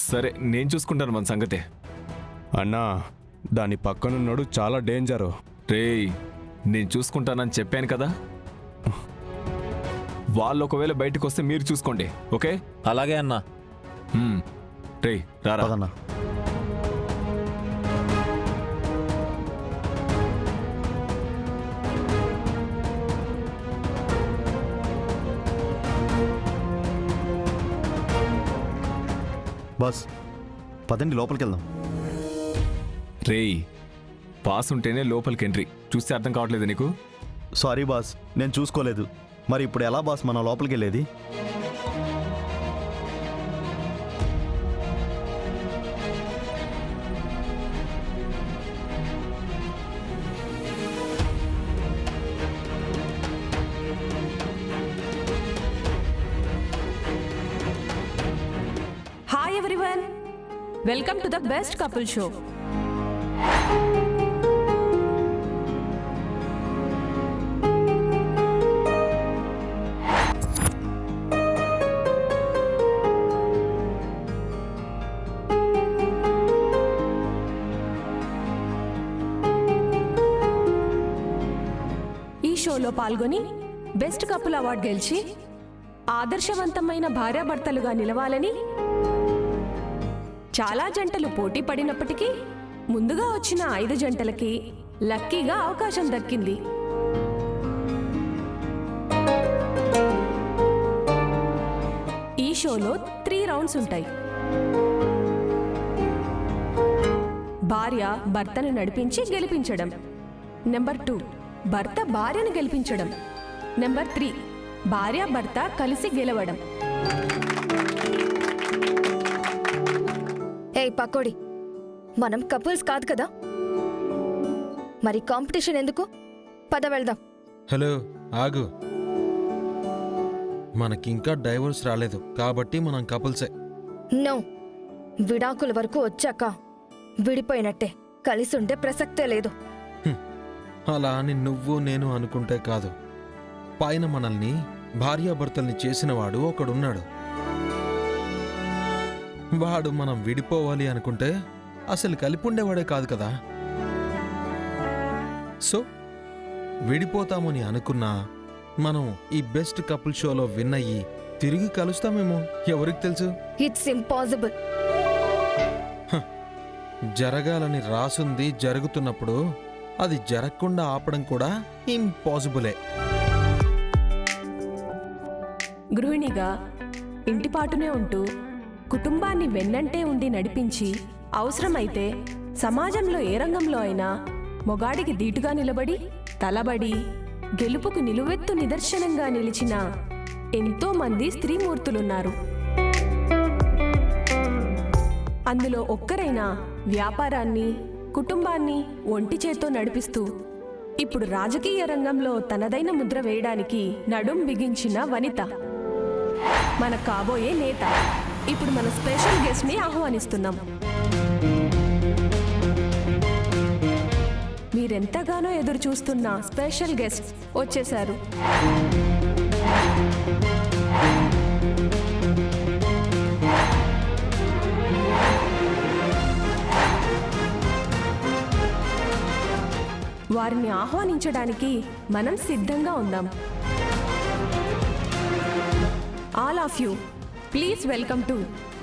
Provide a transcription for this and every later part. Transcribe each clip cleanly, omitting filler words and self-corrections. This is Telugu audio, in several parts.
సరే నేను చూసుకుంటాను మన సంగతే. అన్నా దాని పక్కనున్నాడు చాలా డేంజరు. రేయ్ నేను చూసుకుంటానని చెప్పాను కదా. వాళ్ళు ఒకవేళ బయటకు వస్తే మీరు చూసుకోండి, ఓకే? అలాగే అన్నా. రేయ్ రారా. పదన్నా. బాస్ పదండి లోపలికి వెళ్దాం. రేయ్ పాస్ ఉంటేనే లోపలికి ఎంట్రీ, చూస్తే అర్థం కావట్లేదు నీకు? సారీ బాస్, నేను చూసుకోలేదు. మరి ఇప్పుడు ఎలా బాస్ మనం లోపలికి వెళ్ళేది? Hi everyone, welcome to the best couple show. ఈ షోలో పాల్గొని బెస్ట్ కపుల్ అవార్డు గెలిచి ఆదర్శవంతమైన భార్యాభర్తలుగా నిలవాలని చాలా జంటలు పోటీ పడినప్పటికీ ముందుగా వచ్చిన 5 జంటలకి లక్కీగా అవకాశం దక్కింది. ఈ షోలో 3 రౌండ్స్ ఉంటాయి. భార్య భర్తను నడిపించి గెలిపించడం. నెంబర్ 2 భర్త భార్యను గెలిపించడం. నెంబర్ 3 భార్య భర్త కలిసి గెలవడం. ఏయ్ పకోడి, మనం కపుల్స్ కాదు కదా, మరి కాంపిటీషన్ ఎందుకు? పద వెళ్దాం. హలో ఆగు, మనకింకా డైవోర్స్ రాలేదు కాబట్టి మనం కపుల్సే. నో, విడాకుల వరకు వచ్చాక విడిపోయినట్టే, కలిసి ఉండే ప్రసక్తే లేదు. అలా అని నువ్వు నేను అనుకుంటే కాదు. పైన మనల్ని భార్యాభర్తల్ని చేసినవాడు ఒకడున్నాడు. వాడు మనం విడిపోవాలి అనుకుంటే అసలు కలిపి ఉండేవాడే కాదు కదా. సో విడిపోతామని అనుకున్నా మనం ఈ బెస్ట్ కపుల్ షోలో విన్ అయ్యి తిరిగి కలుస్తామేమో, ఎవరికి తెలుసు? It's impossible. జరగాలని రాసుంది జరుగుతున్నప్పుడు అది జరగకుండా ఆపడం కూడా ఇంపాసిబులే. గృహిణిగా ఇంటిపాటునే ఉంటూ కుటుంబాన్ని వెన్నంటే ఉండి నడిపించి అవసరమైతే సమాజంలో ఏ రంగంలో అయినా మొగాడికి దీటుగా నిలబడి తలబడి గెలుపుకు నిలువెత్తు నిదర్శనంగా నిలిచిన ఎంతో మంది స్త్రీమూర్తులున్నారు. అందులో ఒక్కరైనా వ్యాపారాన్ని కుటుంబాన్ని ఒంటి చేత్తో నడిపిస్తూ ఇప్పుడు రాజకీయ రంగంలో తనదైన ముద్ర వేయడానికి నడుం బిగించిన వనిత, మన కాబోయే నేత. ఇప్పుడు మన స్పెషల్ గెస్ట్ ని ఆహ్వానిస్తున్నాం. మీరెంతగానో ఎదురు చూస్తున్న స్పెషల్ గెస్ట్ వచ్చేశారు. వారిని ఆహ్వానించడానికి మనం సిద్ధంగా ఉందాం. All of you please welcome to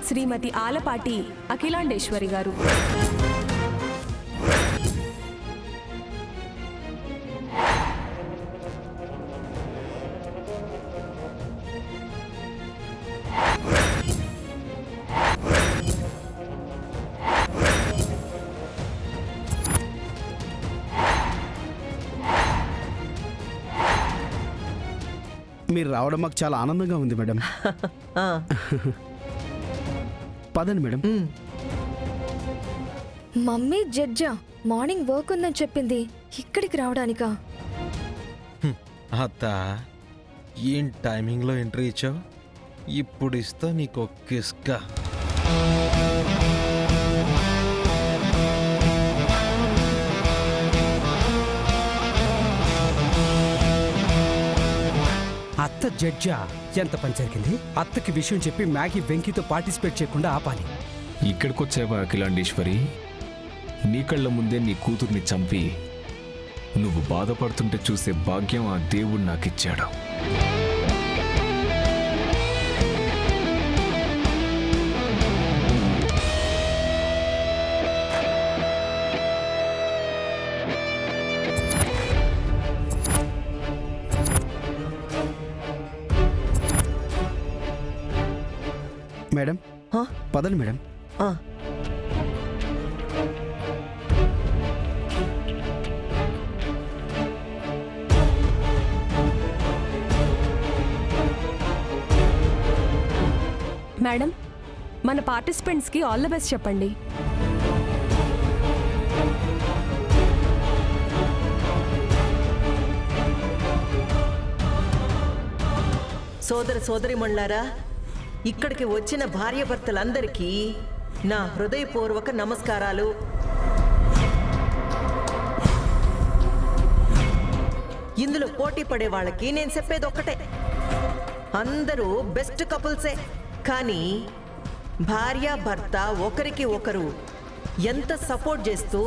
శ్రీమతి ఆలపాటి అఖిలాండేశ్వరి గారు. మీరు రావడం మాకు చాలా ఆనందంగా ఉంది మేడం. పదండి మేడం. మమ్మీ జడ్జా మార్నింగ్ వర్క్ ఉందని చెప్పింది, ఇక్కడికి రావడానికా? అత్త, ఏం టైమింగ్లో ఎంట్రీ ఇచ్చావు? ఇప్పుడు ఇస్తా నీకు కిస్కా. అత్త జడ్జా ఎంత పని జరిగింది? అత్తకి విషయం చెప్పి మ్యాగీ వెంకీతో పార్టిసిపేట్ చేయకుండా ఆపాలి. ఇక్కడికొచ్చావా అఖిలాండేశ్వరి? నీ కళ్ళ ముందే నీ కూతుర్ని చంపి నువ్వు బాధపడుతుంటే చూసే భాగ్యం ఆ దేవుడు నాకిచ్చాడు. మేడం హ? పదండి మేడం. ఆ, మేడం, మన పార్టిసిపెంట్స్కి ఆల్ ద బెస్ట్ చెప్పండి. సోదర సోదరిమణులారా, ఇక్కడికి వచ్చిన భార్యాభర్తలందరికీ నా హృదయపూర్వక నమస్కారాలు. ఇందులో పోటీ పడే వాళ్ళకి నేను చెప్పేది ఒక్కటే, అందరూ బెస్ట్ కపుల్సే. కానీ భార్యాభర్త ఒకరికి ఒకరు ఎంత సపోర్ట్ చేస్తూ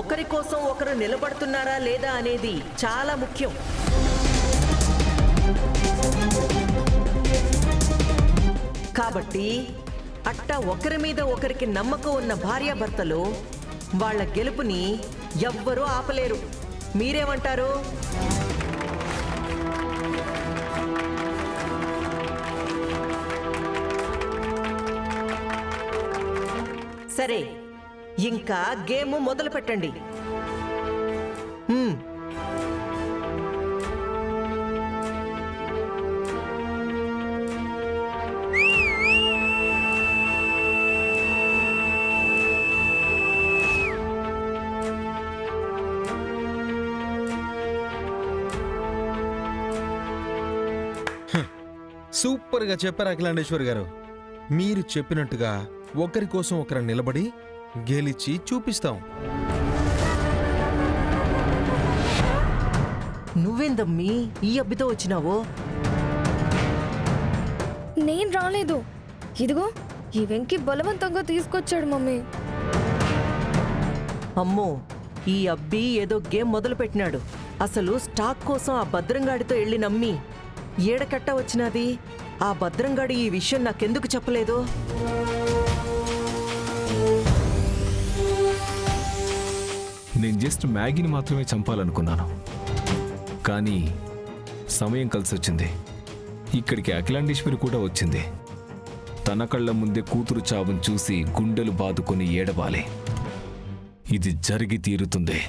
ఒకరి కోసం ఒకరు నిలబడుతున్నారా లేదా అనేది చాలా ముఖ్యం. కాబట్టి అట్టా ఒకరి మీద ఒకరికి నమ్మకం ఉన్న భార్యాభర్తలు వాళ్ళ గెలుపుని ఎవ్వరూ ఆపలేరు. మీరేమంటారు? సరే, ఇంకా గేమ్ మొదలు పెట్టండి. సూపర్గా చెప్పారు అఖిలాండేశ్వర్ గారు. మీరు చెప్పినట్టుగా ఒకరి కోసం ఒకరు నిలబడి గెలిచి చూపిస్తాం. నువ్వేందమ్మీ ఈ అబ్బితో వచ్చినావో? నేను రాలేదు. ఇదిగో ఈ వెంకి బలవంతంగా తీసుకొచ్చాడు మమ్మీ. అమ్మో, ఈ అబ్బి ఏదో గేమ్ మొదలు పెట్టినాడు. అసలు స్టాక్ కోసం ఆ భద్రంగాడితో వెళ్ళి నమ్మి ఏడకట్ట వచ్చినది. ఆ భద్రంగాడి ఈ విషయం నాకెందుకు చెప్పలేదు? నేను జస్ట్ మ్యాగీని మాత్రమే చంపాలనుకున్నాను, కానీ సమయం కలిసొచ్చింది. ఇక్కడికి అఖిలాండేశ్వరి కూడా వచ్చింది. తన కళ్ళ ముందే కూతురు చావును చూసి గుండెలు బాదుకొని ఏడవాలి. ఇది జరిగి తీరుతుంది.